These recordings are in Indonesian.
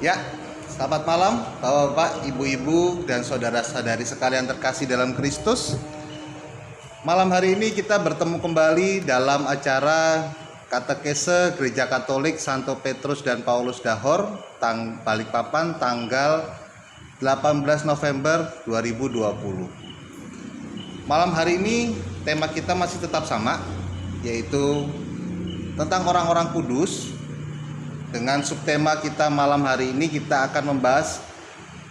Ya, selamat malam Bapak-bapak, Ibu-ibu, dan saudara-saudari sekalian terkasih dalam Kristus. Malam hari ini kita bertemu kembali dalam acara Katekese Gereja Katolik Santo Petrus dan Paulus Dahor, Balikpapan, tanggal 18 November 2020. Malam hari ini tema kita masih tetap sama, yaitu tentang orang-orang kudus. Dengan subtema kita malam hari ini, kita akan membahas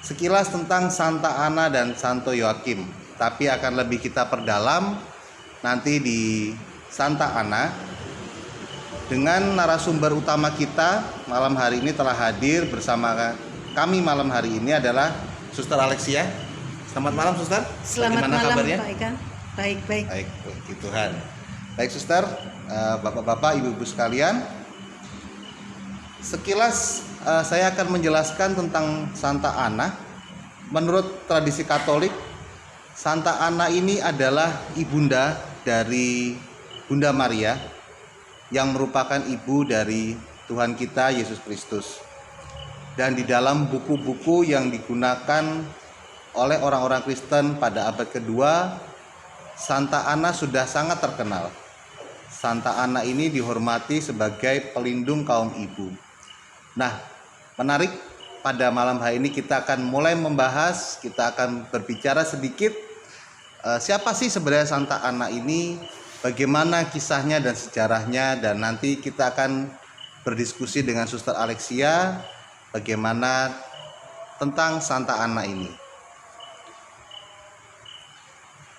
sekilas tentang Santa Ana dan Santo Yoakim, tapi akan lebih kita perdalam nanti di Santa Ana. Dengan narasumber utama kita malam hari ini telah hadir bersama kami malam hari ini adalah Suster Alexia. Selamat malam, Suster. Selamat Bagaimana malam, kabarnya? Pak Ikan. Baik. Baik, puji Tuhan. Baik, Suster, Bapak-bapak, Ibu-ibu sekalian, sekilas saya akan menjelaskan tentang Santa Ana. Menurut tradisi Katolik, Santa Ana ini adalah ibunda dari Bunda Maria, yang merupakan ibu dari Tuhan kita Yesus Kristus. Dan di dalam buku-buku yang digunakan oleh orang-orang Kristen pada abad kedua, Santa Ana sudah sangat terkenal. Santa Ana ini dihormati sebagai pelindung kaum ibu. Nah, menarik, pada malam hari ini kita akan mulai membahas, kita akan berbicara sedikit siapa sih sebenarnya Santa Ana ini, bagaimana kisahnya dan sejarahnya, dan nanti kita akan berdiskusi dengan Suster Alexia bagaimana tentang Santa Ana ini.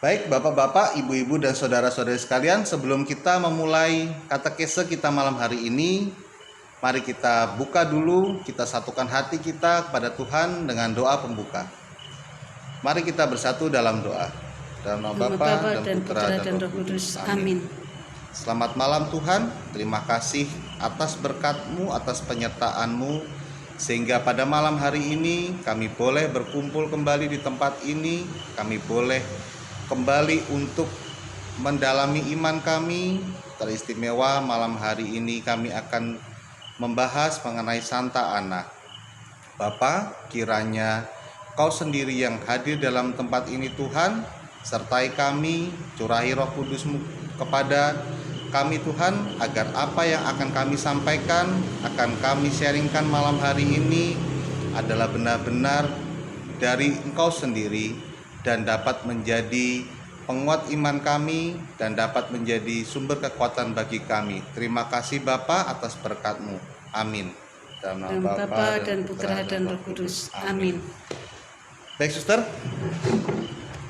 Baik, Bapak-bapak, Ibu-ibu, dan saudara-saudari sekalian, sebelum kita memulai katekese kita malam hari ini, mari kita buka dulu, kita satukan hati kita kepada Tuhan dengan doa pembuka. Mari kita bersatu dalam doa. Dalam nama Bapa dan Putra dan Roh Kudus. Amin. Selamat malam Tuhan, terima kasih atas berkat-Mu, atas penyertaan-Mu, sehingga pada malam hari ini kami boleh berkumpul kembali di tempat ini, kami boleh kembali untuk mendalami iman kami. Teristimewa malam hari ini kami akan membahas mengenai Santa Ana. Bapa, kiranya Kau sendiri yang hadir dalam tempat ini Tuhan, sertai kami, curahi Roh Kudus-Mu kepada kami Tuhan, agar apa yang akan kami sampaikan, akan kami sharingkan malam hari ini adalah benar-benar dari Engkau sendiri, dan dapat menjadi penguat iman kami, dan dapat menjadi sumber kekuatan bagi kami. Terima kasih Bapa atas berkat-Mu. Amin. Dalam nama Bapa dan Putra dan Roh Kudus. Amin. Baik, Suster,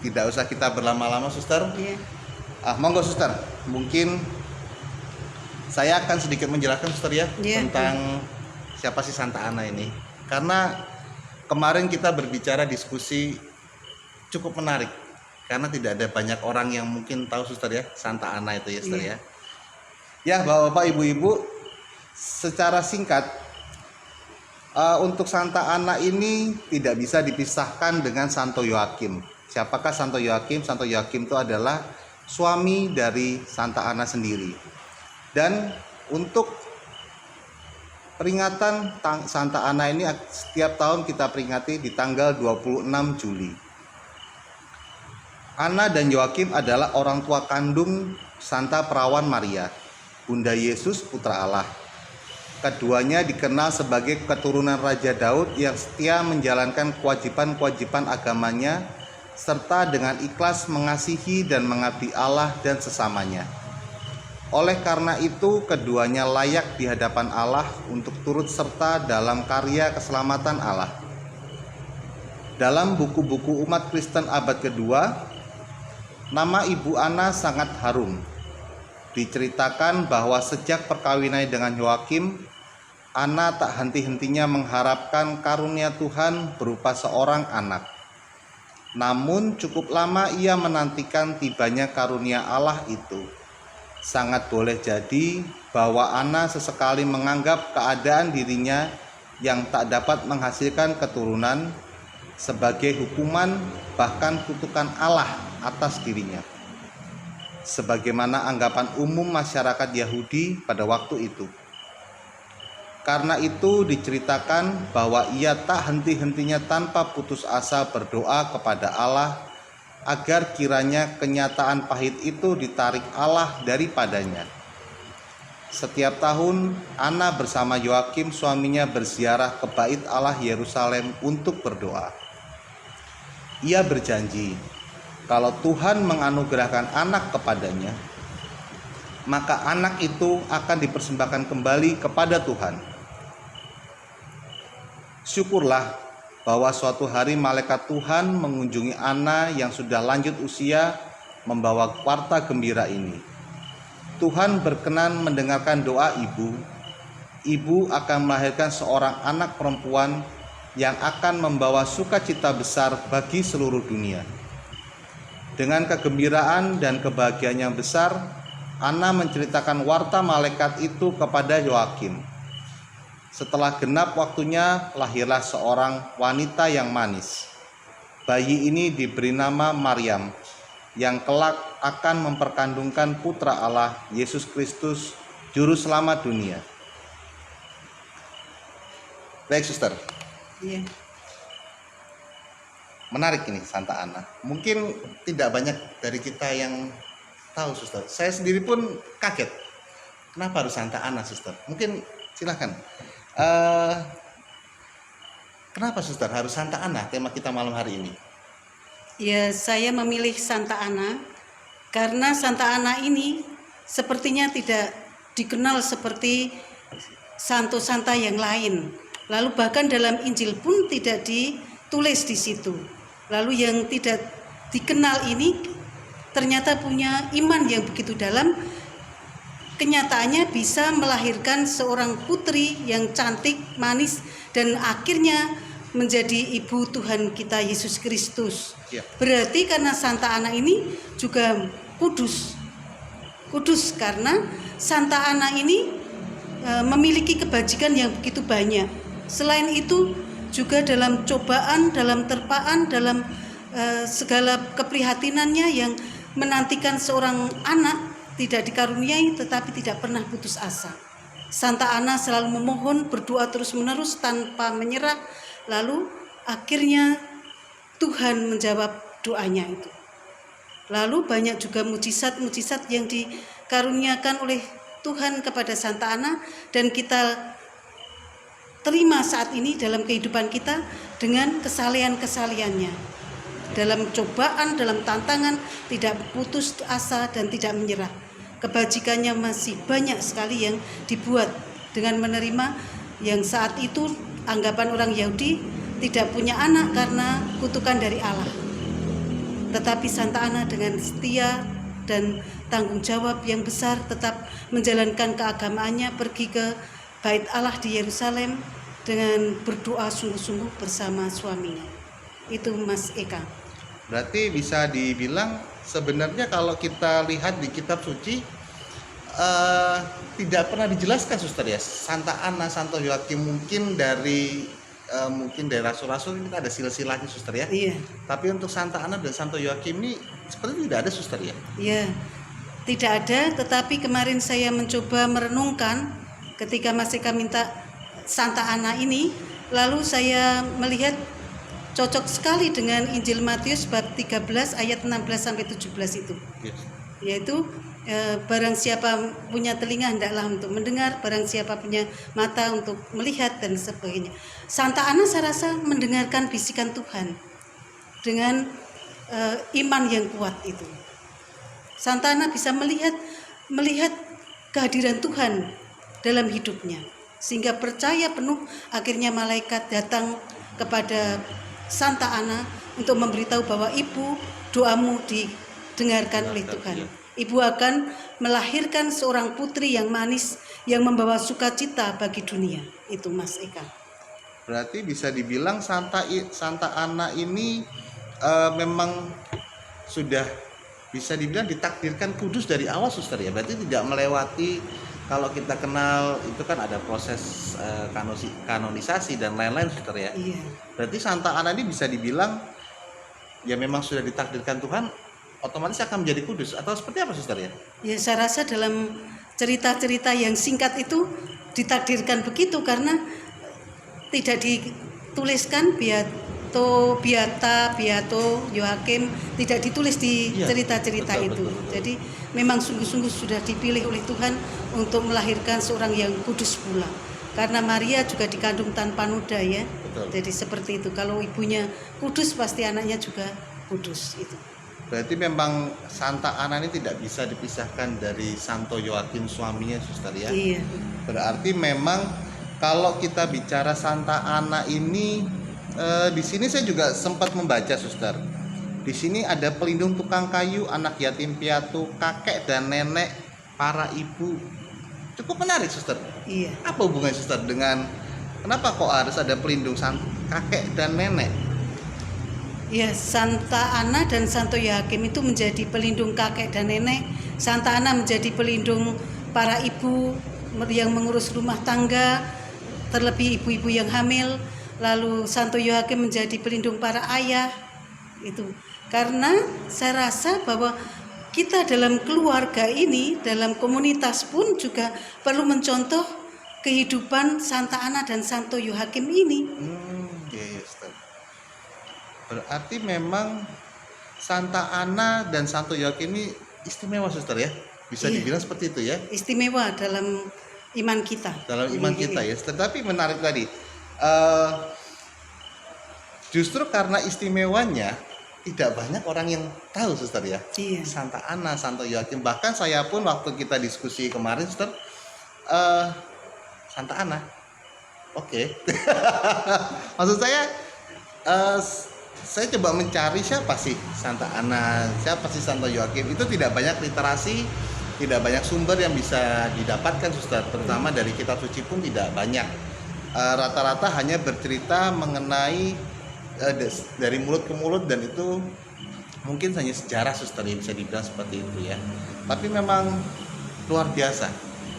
tidak usah kita berlama-lama, Suster. Ya. Monggo, Suster. Mungkin saya akan sedikit menjelaskan, Suster, ya, tentang siapa sih Santa Ana ini. Karena kemarin kita berbicara diskusi cukup menarik, karena tidak ada banyak orang yang mungkin tahu, Suster, ya, Santa Ana itu, ya, Suster, ya. Ya, Bapak-bapak, Ibu-ibu, secara singkat, untuk Santa Ana ini tidak bisa dipisahkan dengan Santo Yoakim. Siapakah Santo Yoakim? Santo Yoakim itu adalah suami dari Santa Ana sendiri. Dan untuk peringatan Santa Ana ini setiap tahun kita peringati di tanggal 26 Juli. Ana dan Yoakim adalah orang tua kandung Santa Perawan Maria, Bunda Yesus Putra Allah. Keduanya dikenal sebagai keturunan Raja Daud yang setia menjalankan kewajiban-kewajiban agamanya, serta dengan ikhlas mengasihi dan mengabdi Allah dan sesamanya. Oleh karena itu, keduanya layak di hadapan Allah untuk turut serta dalam karya keselamatan Allah. Dalam buku-buku umat Kristen abad kedua, nama Ibu Ana sangat harum. Diceritakan bahwa sejak perkawinannya dengan Yoakim, Ana tak henti-hentinya mengharapkan karunia Tuhan berupa seorang anak. Namun cukup lama ia menantikan tibanya karunia Allah itu. Sangat boleh jadi bahwa Ana sesekali menganggap keadaan dirinya yang tak dapat menghasilkan keturunan sebagai hukuman, bahkan kutukan Allah atas dirinya, sebagaimana anggapan umum masyarakat Yahudi pada waktu itu. Karena itu diceritakan bahwa ia tak henti-hentinya tanpa putus asa berdoa kepada Allah agar kiranya kenyataan pahit itu ditarik Allah daripadanya. Setiap tahun, Anna bersama Yoakim suaminya berziarah ke Bait Allah Yerusalem untuk berdoa. Ia berjanji, kalau Tuhan menganugerahkan anak kepadanya, maka anak itu akan dipersembahkan kembali kepada Tuhan. Syukurlah bahwa suatu hari malaikat Tuhan mengunjungi Anna yang sudah lanjut usia membawa warta gembira ini. Tuhan berkenan mendengarkan doa ibu. Ibu akan melahirkan seorang anak perempuan yang akan membawa sukacita besar bagi seluruh dunia. Dengan kegembiraan dan kebahagiaan yang besar, Anna menceritakan warta malaikat itu kepada Yoakim. Setelah genap waktunya, lahirlah seorang wanita yang manis. Bayi ini diberi nama Maryam, yang kelak akan memperkandungkan putra Allah, Yesus Kristus, Juru Selamat dunia. Baik, Suster. Iya. Menarik ini Santa Anna. Mungkin tidak banyak dari kita yang tahu, Suster. Saya sendiri pun kaget. Kenapa harus Santa Anna, Suster? Mungkin silahkan. Kenapa, Suster, harus Santa Anna tema kita malam hari ini? Ya, saya memilih Santa Anna karena Santa Anna ini sepertinya tidak dikenal seperti santo-santa yang lain. Lalu bahkan dalam Injil pun tidak ditulis di situ. Lalu yang tidak dikenal ini ternyata punya iman yang begitu dalam. Kenyataannya bisa melahirkan seorang putri yang cantik, manis, dan akhirnya menjadi ibu Tuhan kita Yesus Kristus. Ya. Berarti karena Santa Anna ini juga kudus. Kudus karena Santa Anna ini memiliki kebajikan yang begitu banyak. Selain itu juga dalam cobaan, dalam terpaan, dalam segala keprihatinannya yang menantikan seorang anak tidak dikaruniai tetapi tidak pernah putus asa. Santa Anna selalu memohon, berdoa terus-menerus tanpa menyerah. Lalu akhirnya Tuhan menjawab doanya itu. Lalu banyak juga mujizat-mujizat yang dikaruniakan oleh Tuhan kepada Santa Anna dan kita terima saat ini dalam kehidupan kita dengan kesalehan-kesalehannya. Dalam cobaan, dalam tantangan, tidak putus asa dan tidak menyerah. Kebajikannya masih banyak sekali yang dibuat dengan menerima yang saat itu anggapan orang Yahudi tidak punya anak karena kutukan dari Allah. Tetapi Santa Anna dengan setia dan tanggung jawab yang besar tetap menjalankan keagamaannya, pergi ke Bait Allah di Yerusalem dengan berdoa sungguh-sungguh bersama suaminya. Itu Mas Eka. Berarti bisa dibilang sebenarnya kalau kita lihat di kitab suci tidak pernah dijelaskan, Suster, ya, Santa Anna, Santo Yoakim mungkin dari rasul-rasul ini ada silsilahnya, Suster, ya. Iya. Tapi untuk Santa Anna dan Santo Yoakim ini seperti tidak ada, Suster, ya. Iya. Tidak ada, tetapi kemarin saya mencoba merenungkan ketika Mas Eka minta Santa Anna ini, lalu saya melihat cocok sekali dengan Injil Matius bab 13 ayat 16 sampai 17 itu. Yes. Yaitu barang siapa punya telinga hendaklah untuk mendengar, barang siapa punya mata untuk melihat dan sebagainya. Santa Anna saya rasa mendengarkan bisikan Tuhan dengan iman yang kuat itu. Santa Anna bisa melihat kehadiran Tuhan dalam hidupnya sehingga percaya penuh. Akhirnya malaikat datang kepada Santa Anna untuk memberitahu bahwa ibu, doamu didengarkan oleh Tuhan. Ibu akan melahirkan seorang putri yang manis yang membawa sukacita bagi dunia. Itu Mas Eka. Berarti bisa dibilang Santa Anna ini memang sudah bisa dibilang ditakdirkan kudus dari awal, Suster, ya. Berarti tidak melewati, kalau kita kenal itu kan ada proses kanonisasi dan lain-lain, Suster, ya. Iya. Berarti Santa Anna ini bisa dibilang ya memang sudah ditakdirkan Tuhan, otomatis akan menjadi kudus, atau seperti apa, Suster, ya? Ya, saya rasa dalam cerita-cerita yang singkat itu ditakdirkan begitu karena tidak dituliskan Beato, Yoakim, tidak ditulis di Iya, cerita-cerita betul, itu. betul, betul. Jadi memang sungguh-sungguh sudah dipilih oleh Tuhan untuk melahirkan seorang yang kudus pula. Karena Maria juga dikandung tanpa noda ya. Betul. Jadi seperti itu. Kalau ibunya kudus pasti anaknya juga kudus itu. Berarti memang Santa Ana ini tidak bisa dipisahkan dari Santo Yoakim suaminya, Suster ya. Iya. Berarti memang kalau kita bicara Santa Ana ini di sini saya juga sempat membaca, Suster. Di sini ada pelindung tukang kayu, anak yatim piatu, kakek dan nenek, para ibu. Cukup menarik, Suster. Iya. Apa hubungannya, Suster, dengan kenapa kok harus ada pelindung kakek dan nenek? Ya, Santa Ana dan Santo Yoakim itu menjadi pelindung kakek dan nenek. Santa Ana menjadi pelindung para ibu yang mengurus rumah tangga, terlebih ibu-ibu yang hamil. Lalu Santo Yoakim menjadi pelindung para ayah. Itu karena saya rasa bahwa kita dalam keluarga ini, dalam komunitas pun juga perlu mencontoh kehidupan Santa Ana dan Santo Yoakim ini. Iya, Suster. Berarti memang Santa Ana dan Santo Yoakim ini istimewa, Suster ya. Bisa Iya. dibilang seperti itu ya. Istimewa dalam iman kita. Dalam iman kita ya. Tetapi menarik tadi. Justru karena istimewanya tidak banyak orang yang tahu, Suster ya. Iya. Santa Ana, Santo Yoakim. Bahkan saya pun waktu kita diskusi kemarin, Suster, Santa Ana. Oke. Maksud saya coba mencari siapa sih Santa Ana, siapa sih Santo Yoakim. Itu tidak banyak literasi, tidak banyak sumber yang bisa didapatkan, Suster. Terutama dari kitab suci pun tidak banyak. Rata-rata hanya bercerita mengenai dari mulut ke mulut, dan itu mungkin hanya sejarah, Suster, yang bisa dibilang seperti itu ya. Tapi memang luar biasa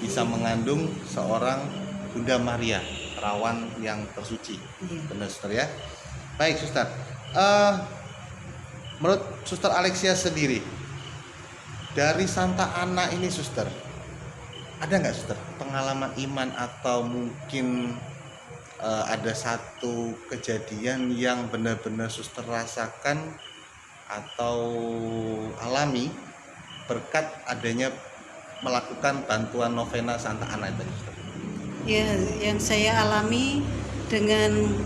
bisa mengandung seorang Bunda Maria, perawan yang tersuci. Iya. Benar, Suster ya. Baik, Suster. Menurut Suster Alexia sendiri, dari Santa Ana ini, Suster, ada nggak, Suster, pengalaman iman atau mungkin ada satu kejadian yang benar-benar Suster rasakan atau alami berkat adanya melakukan bantuan novena Santa Ana itu, Suster? Ya, yang saya alami dengan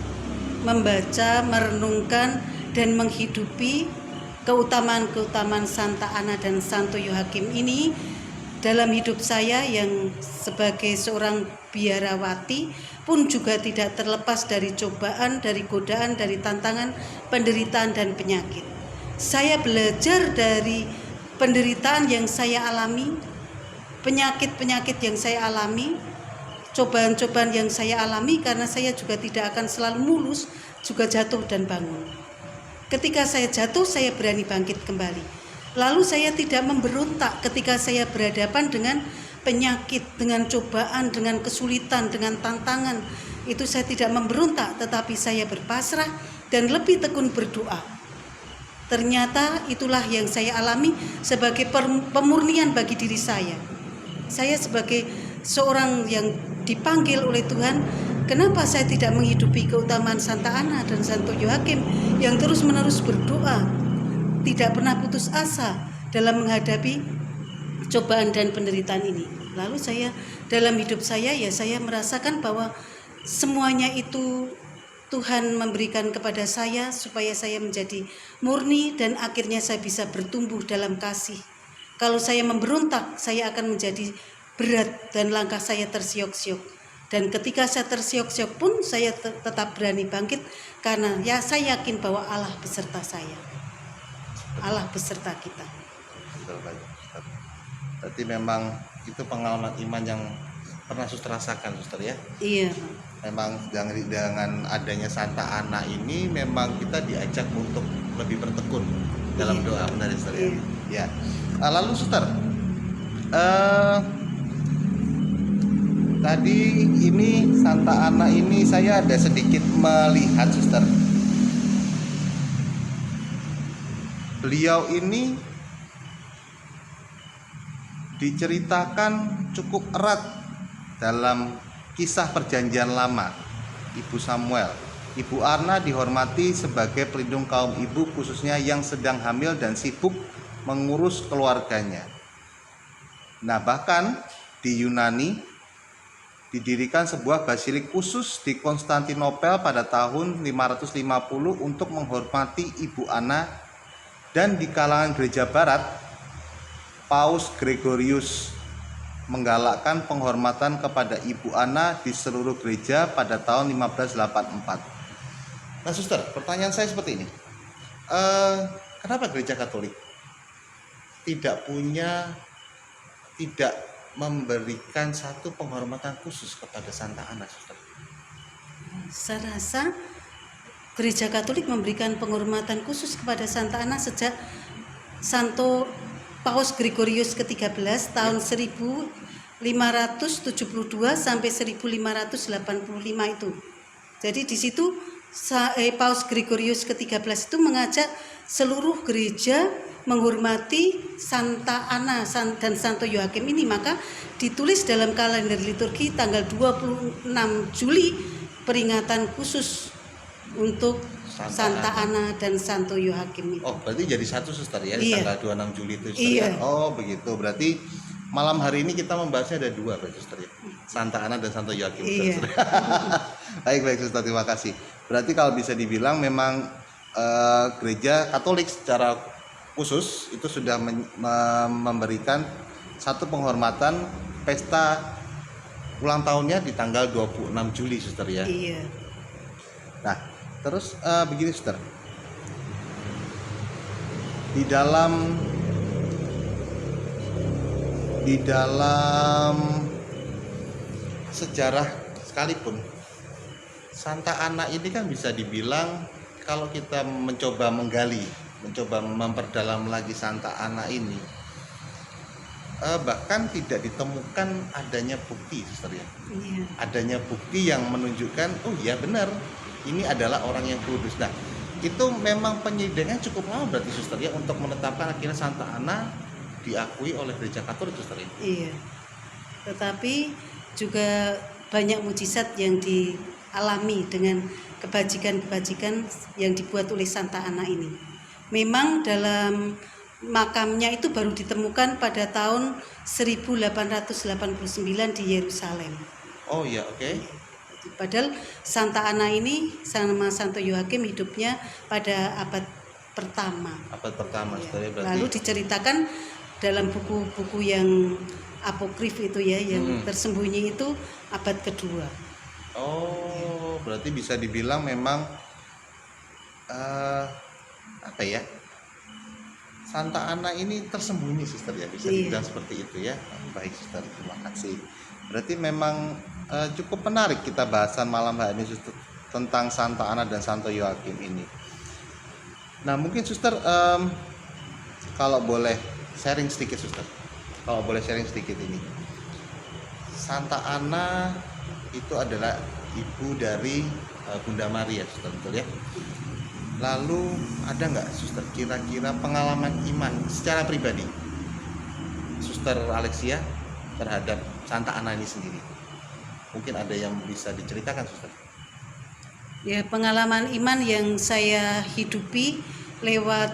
membaca, merenungkan dan menghidupi keutamaan-keutamaan Santa Ana dan Santo Yoakim ini dalam hidup saya yang sebagai seorang biarawati pun juga tidak terlepas dari cobaan, dari godaan, dari tantangan, penderitaan dan penyakit. Saya belajar dari penderitaan yang saya alami, penyakit-penyakit yang saya alami, cobaan-cobaan yang saya alami, karena saya juga tidak akan selalu mulus, juga jatuh dan bangun. Ketika saya jatuh, saya berani bangkit kembali. Lalu saya tidak memberontak ketika saya berhadapan dengan penyakit, dengan cobaan, dengan kesulitan, dengan tantangan. Itu saya tidak memberontak, tetapi saya berpasrah dan lebih tekun berdoa. Ternyata itulah yang saya alami sebagai pemurnian bagi diri saya. Saya sebagai seorang yang dipanggil oleh Tuhan, kenapa saya tidak menghidupi keutamaan Santa Ana dan Santo Yoakim yang terus-menerus berdoa, tidak pernah putus asa dalam menghadapi cobaan dan penderitaan ini. Lalu saya dalam hidup saya saya merasakan bahwa semuanya itu Tuhan memberikan kepada saya supaya saya menjadi murni dan akhirnya saya bisa bertumbuh dalam kasih. Kalau saya memberontak, saya akan menjadi berat dan langkah saya tersiok-siok. Dan ketika saya tersiok-siok pun saya tetap berani bangkit karena saya yakin bahwa Allah beserta saya. Allah beserta kita. Berarti memang itu pengalaman iman yang pernah Suster rasakan, Suster ya. Iya. Memang dengan adanya Santa Ana ini memang kita diajak untuk lebih bertekun dalam doa, benar, Suster ya. Ya. Lalu, Suster, tadi ini Santa Ana ini saya ada sedikit melihat, Suster. Beliau ini diceritakan cukup erat dalam kisah perjanjian lama. Ibu Samuel, Ibu Ana dihormati sebagai pelindung kaum ibu, khususnya yang sedang hamil dan sibuk mengurus keluarganya. Nah, bahkan di Yunani didirikan sebuah basilik khusus di Konstantinopel pada tahun 550 untuk menghormati Ibu Ana, dan di kalangan gereja barat Paus Gregorius menggalakkan penghormatan kepada Ibu Ana di seluruh gereja pada tahun 1584. Nah, suster, pertanyaan saya seperti ini. Kenapa gereja Katolik tidak memberikan satu penghormatan khusus kepada Santa Ana, suster? Saya rasa Gereja Katolik memberikan penghormatan khusus kepada Santa Ana sejak Santo Paus Gregorius ke-13 tahun 1572 sampai 1585 itu. Jadi di situ Paus Gregorius ke-13 itu mengajak seluruh gereja menghormati Santa Ana dan Santo Yoakim ini. Maka ditulis dalam kalender liturgi tanggal 26 Juli peringatan khusus untuk Santa Ana dan Santo Yoakim itu. Oh, berarti jadi satu, suster ya, Iya. tanggal 26 Juli itu, suster Iya. ya? Oh, begitu. Berarti malam hari ini kita membahasnya ada dua, berarti, suster ya? Santa Ana dan Santo Yoakim. Iya. Suster. Baik, suster, terima kasih. Berarti kalau bisa dibilang memang gereja Katolik secara khusus itu sudah memberikan satu penghormatan pesta ulang tahunnya di tanggal 26 Juli, suster ya? Iya. Nah, terus begini, suster, di dalam sejarah sekalipun Santa Ana ini kan bisa dibilang, kalau kita mencoba memperdalam lagi Santa Ana ini, bahkan tidak ditemukan adanya bukti, suster ya. Iya. Adanya bukti yang menunjukkan, oh iya benar, ini adalah orang yang kudus. Nah, itu memang penyelidikannya cukup lama berarti, suster ya, untuk menetapkan akhirnya Santa Ana diakui oleh gereja Katolik, suster ya. Iya. Tetapi juga banyak mujizat yang dialami dengan kebajikan-kebajikan yang dibuat oleh Santa Ana ini. Memang dalam makamnya itu baru ditemukan pada tahun 1889 di Yerusalem. Oh iya, oke. Padahal Santa Ana ini sama Santo Yoakim hidupnya pada abad pertama. Abad pertama, Ya. suster ya, berarti. Lalu diceritakan dalam buku-buku yang apokrif itu ya, yang tersembunyi itu abad kedua. Oh, berarti bisa dibilang memang apa ya? Santa Ana ini tersembunyi, suster ya, bisa Iya. dibilang seperti itu ya. Baik, suster, terima kasih. Berarti memang cukup menarik kita bahasan malam hari ini, suster, tentang Santa Ana dan Santo Yoakim ini. Nah, mungkin, suster, kalau boleh sharing sedikit, suster. Kalau boleh sharing sedikit ini. Santa Ana itu adalah ibu dari Bunda Maria, suster, betul ya? Lalu ada nggak, suster, kira-kira pengalaman iman secara pribadi Suster Alexia terhadap Santa Ana ini sendiri? Mungkin ada yang bisa diceritakan, suster? Ya, pengalaman iman yang saya hidupi lewat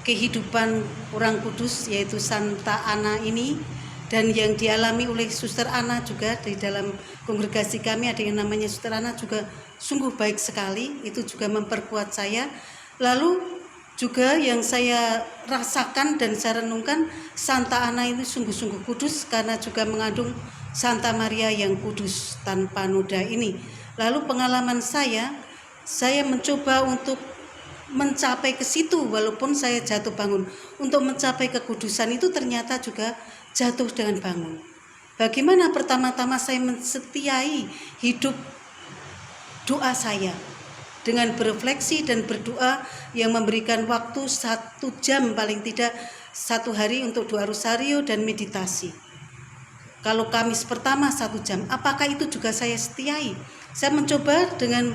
kehidupan orang kudus yaitu Santa Ana ini, dan yang dialami oleh Suster Ana juga di dalam kongregasi kami ada yang namanya Suster Ana, juga sungguh baik sekali. Itu juga memperkuat saya. Lalu juga yang saya rasakan dan saya renungkan, Santa Ana ini sungguh-sungguh kudus karena juga mengandung Santa Maria yang kudus tanpa noda ini. Lalu pengalaman saya mencoba untuk mencapai ke situ walaupun saya jatuh bangun. Untuk mencapai kekudusan itu ternyata juga jatuh dengan bangun. Bagaimana pertama-tama saya mensetiai hidup doa saya dengan berefleksi dan berdoa yang memberikan waktu 1 jam paling tidak 1 hari untuk doa rosario dan meditasi. Kalau Kamis pertama 1 jam, apakah itu juga saya setiai? Saya mencoba dengan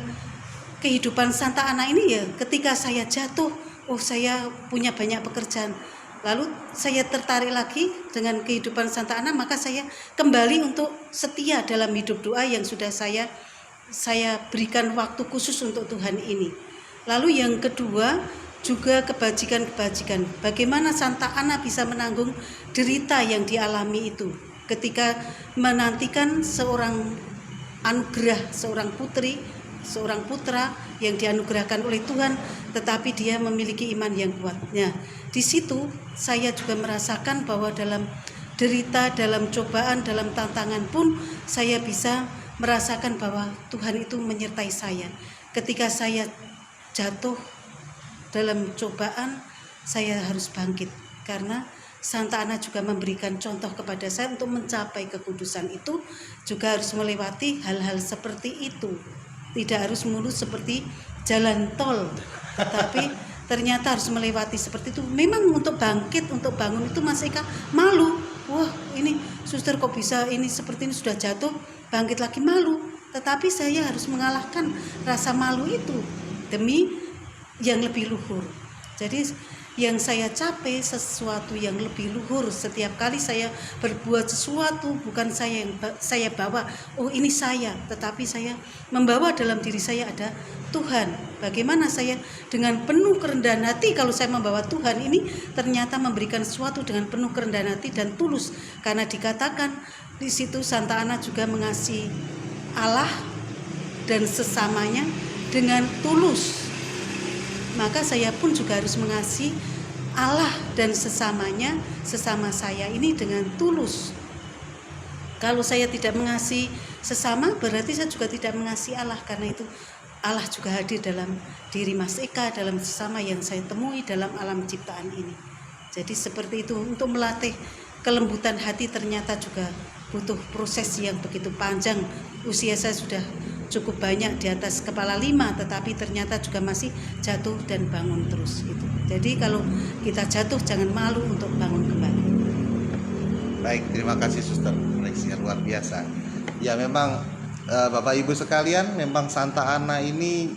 kehidupan Santa Ana ini ya, ketika saya jatuh, oh saya punya banyak pekerjaan. Lalu saya tertarik lagi dengan kehidupan Santa Ana, maka saya kembali untuk setia dalam hidup doa yang sudah saya berikan waktu khusus untuk Tuhan ini. Lalu yang kedua juga kebajikan-kebajikan. Bagaimana Santa Ana bisa menanggung derita yang dialami itu ketika menantikan seorang anugerah, seorang putri, seorang putra yang dianugerahkan oleh Tuhan, tetapi dia memiliki iman yang kuat. Nah, di situ saya juga merasakan bahwa dalam derita, dalam cobaan, dalam tantangan pun saya bisa merasakan bahwa Tuhan itu menyertai saya. Ketika saya jatuh dalam cobaan, saya harus bangkit karena Santa Ana juga memberikan contoh kepada saya untuk mencapai kekudusan itu juga harus melewati hal-hal seperti itu. Tidak harus mulus seperti jalan tol, tetapi ternyata harus melewati seperti itu. Memang untuk bangkit, untuk bangun itu Mas Eka malu. Wah, ini suster kok bisa ini seperti ini, sudah jatuh bangkit lagi, malu. Tetapi saya harus mengalahkan rasa malu itu demi yang lebih luhur. Jadi yang saya capai sesuatu yang lebih luhur. Setiap kali saya berbuat sesuatu, bukan saya yang saya bawa, oh ini saya, tetapi saya membawa dalam diri saya ada Tuhan. Bagaimana saya dengan penuh kerendahan hati, kalau saya membawa Tuhan ini ternyata memberikan sesuatu dengan penuh kerendahan hati dan tulus, karena dikatakan di situ Santa Ana juga mengasihi Allah dan sesamanya dengan tulus. Maka saya pun juga harus mengasihi Allah dan sesamanya, sesama saya ini dengan tulus. Kalau saya tidak mengasihi sesama, berarti saya juga tidak mengasihi Allah. Karena itu Allah juga hadir dalam diri Mas Eka, dalam sesama yang saya temui dalam alam ciptaan ini. Jadi seperti itu, untuk melatih kelembutan hati ternyata juga butuh proses yang begitu panjang. Usia saya sudah cukup banyak, di atas kepala 5, tetapi ternyata juga masih jatuh dan bangun terus gitu. Jadi kalau kita jatuh jangan malu untuk bangun kembali. Baik, terima kasih Suster Alexia, luar biasa. Ya memang Bapak Ibu sekalian, memang Santa Ana ini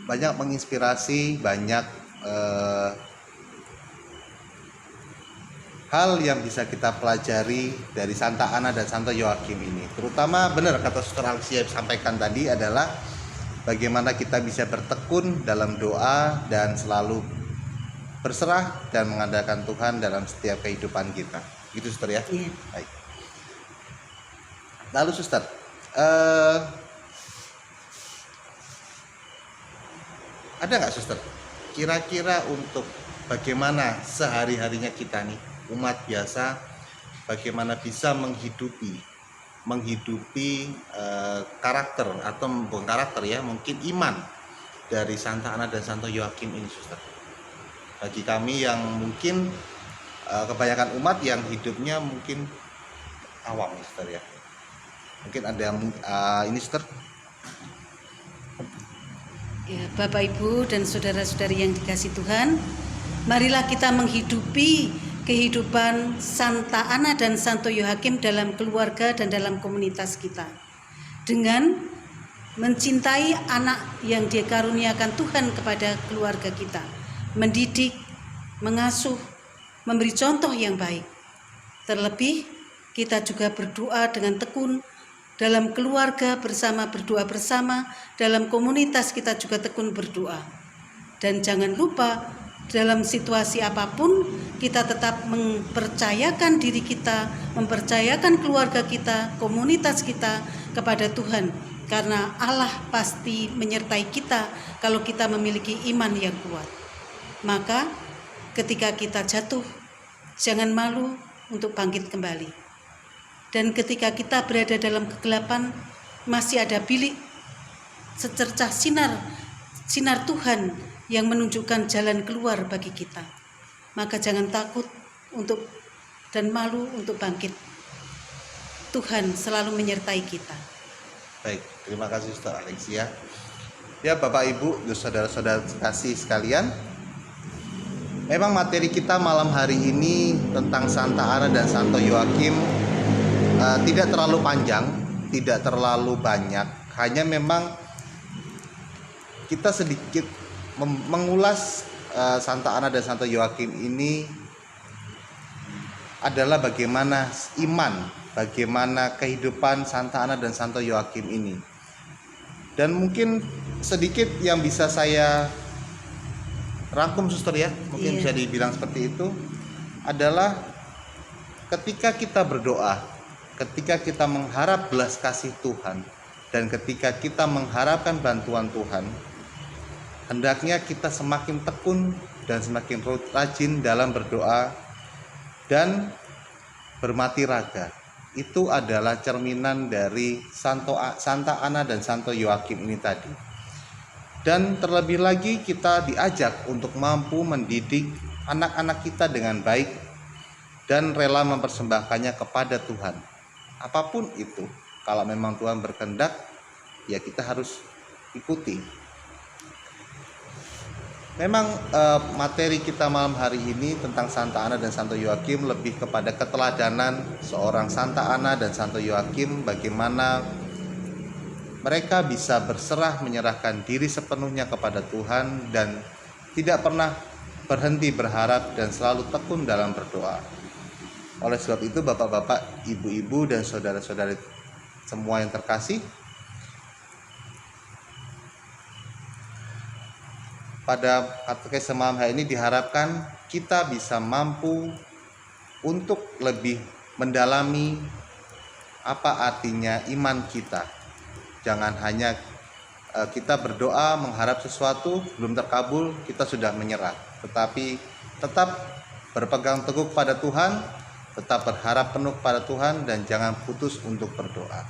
banyak menginspirasi, banyak hal yang bisa kita pelajari dari Santa Ana dan Santo Yoakim ini. Terutama benar kata Suster Alexia sampaikan tadi adalah bagaimana kita bisa bertekun dalam doa dan selalu berserah dan mengandalkan Tuhan dalam setiap kehidupan kita. Gitu Suster ya? Iya. Baik. Lalu Suster, ada nggak Suster kira-kira untuk bagaimana sehari-harinya kita nih umat biasa, bagaimana bisa menghidupi karakter atau bukan karakter ya, mungkin iman dari Santa Ana dan Santo Yoakim ini Suster. Bagi kami yang mungkin kebanyakan umat yang hidupnya mungkin awam Suster ya, mungkin ada yang ini Suster. Ya, Bapak Ibu dan saudara-saudari yang dikasihi Tuhan, marilah kita menghidupi kehidupan Santa Ana dan Santo Yoakim dalam keluarga dan dalam komunitas kita dengan mencintai anak yang dikaruniakan Tuhan kepada keluarga kita, mendidik, mengasuh, memberi contoh yang baik. Terlebih kita juga berdoa dengan tekun dalam keluarga bersama, berdoa bersama, dalam komunitas kita juga tekun berdoa. Dan jangan lupa dalam situasi apapun kita tetap mempercayakan diri kita, mempercayakan keluarga kita, komunitas kita kepada Tuhan, karena Allah pasti menyertai kita kalau kita memiliki iman yang kuat. Maka ketika kita jatuh, jangan malu untuk bangkit kembali. Dan ketika kita berada dalam kegelapan, masih ada bilik secercah sinar Tuhan yang menunjukkan jalan keluar bagi kita. Maka jangan takut untuk dan malu untuk bangkit. Tuhan selalu menyertai kita. Baik, terima kasih Suster Alexia. Ya Bapak Ibu, saudara-saudara kasih sekalian, memang materi kita malam hari ini tentang Santa Ana dan Santo Yoakim tidak terlalu panjang, tidak terlalu banyak, hanya memang kita sedikit mengulas Santa Ana dan Santo Yoakim ini adalah bagaimana iman, bagaimana kehidupan Santa Ana dan Santo Yoakim ini. Dan mungkin sedikit yang bisa saya rangkum, suster ya, mungkin bisa dibilang seperti itu, adalah ketika kita berdoa, ketika kita mengharap belas kasih Tuhan, dan ketika kita mengharapkan bantuan Tuhan, hendaknya kita semakin tekun dan semakin rajin dalam berdoa dan bermati raga. Itu adalah cerminan dari Santa Ana dan Santo Yoakim ini tadi. Dan terlebih lagi kita diajak untuk mampu mendidik anak-anak kita dengan baik dan rela mempersembahkannya kepada Tuhan. Apapun itu, kalau memang Tuhan berkehendak, ya kita harus ikuti. Memang materi kita malam hari ini tentang Santa Ana dan Santo Yoakim lebih kepada keteladanan seorang Santa Ana dan Santo Yoakim, bagaimana mereka bisa berserah menyerahkan diri sepenuhnya kepada Tuhan dan tidak pernah berhenti berharap dan selalu tekun dalam berdoa. Oleh sebab itu, bapak-bapak, ibu-ibu, dan saudara-saudari semua yang terkasih, pada katekese malam hari ini diharapkan kita bisa mampu untuk lebih mendalami apa artinya iman kita. Jangan hanya kita berdoa mengharap sesuatu belum terkabul kita sudah menyerah, tetapi tetap berpegang teguh pada Tuhan, tetap berharap penuh pada Tuhan, dan jangan putus untuk berdoa.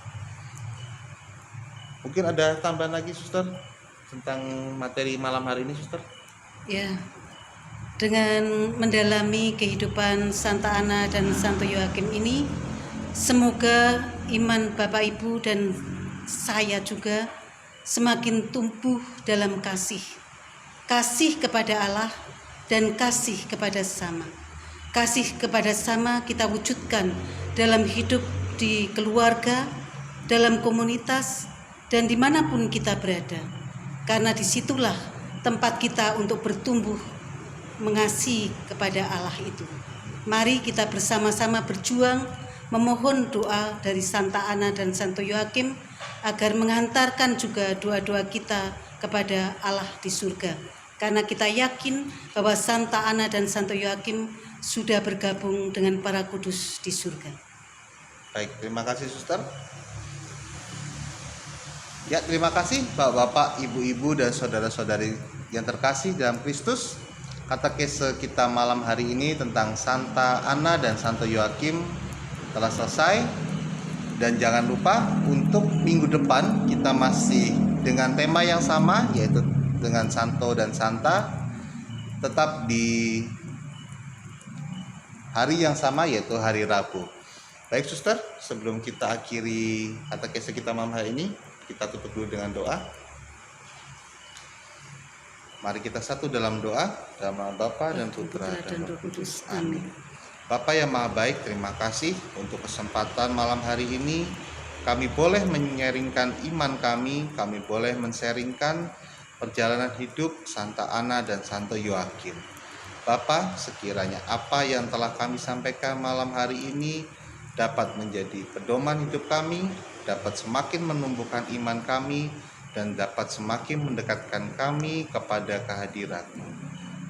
Mungkin ada tambahan lagi, suster, tentang materi malam hari ini, suster? Ya, dengan mendalami kehidupan Santa Ana dan Santo Yoakim ini, semoga iman Bapak Ibu dan saya juga semakin tumbuh dalam kasih kepada Allah dan kasih kepada sesama. Kasih kepada sesama kita wujudkan dalam hidup di keluarga, dalam komunitas, dan dimanapun kita berada. Karena disitulah tempat kita untuk bertumbuh mengasihi kepada Allah itu. Mari kita bersama-sama berjuang memohon doa dari Santa Ana dan Santo Yoakim agar menghantarkan juga doa-doa kita kepada Allah di surga. Karena kita yakin bahwa Santa Ana dan Santo Yoakim sudah bergabung dengan para kudus di surga. Baik, terima kasih, suster. Ya, terima kasih Bapak, Ibu-ibu, dan saudara-saudari yang terkasih dalam Kristus. Katekese kita malam hari ini tentang Santa Ana dan Santo Yoakim telah selesai. Dan jangan lupa untuk minggu depan kita masih dengan tema yang sama, yaitu dengan Santo dan Santa, tetap di hari yang sama, yaitu hari Rabu. Baik, suster, sebelum kita akhiri katekese kita malam hari ini, kita tutup dulu dengan doa. Mari kita satu dalam doa, dalam nama Bapa dan Putra dan Roh Kudus. Amin. Bapa yang Maha Baik, terima kasih untuk kesempatan malam hari ini. Kami boleh menyaringkan iman kami boleh men-sharingkan perjalanan hidup Santa Ana dan Santo Yoakim. Bapa, sekiranya apa yang telah kami sampaikan malam hari ini dapat menjadi pedoman hidup kami, dapat semakin menumbuhkan iman kami, dan dapat semakin mendekatkan kami kepada kehadirat-Mu.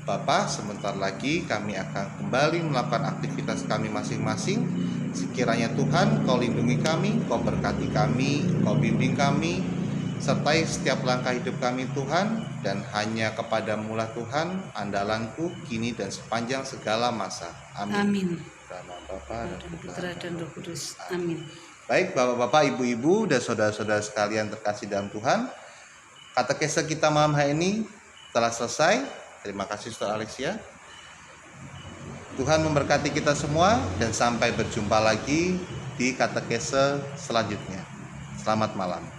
Bapa, sebentar lagi kami akan kembali melakukan aktivitas kami masing-masing. Sekiranya Tuhan, Kau lindungi kami, Kau berkati kami, Kau bimbing kami, sertai setiap langkah hidup kami Tuhan, dan hanya kepada-Mu lah Tuhan, andalanku kini dan sepanjang segala masa. Amin. Amin. Nama Bapa dan Putra dan Roh Kudus. Amin. Baik, Bapak-bapak, Ibu-ibu, dan saudara-saudara sekalian terkasih dalam Tuhan, katekese kita malam hari ini telah selesai. Terima kasih, Saudara Alexia. Tuhan memberkati kita semua, dan sampai berjumpa lagi di katekese selanjutnya. Selamat malam.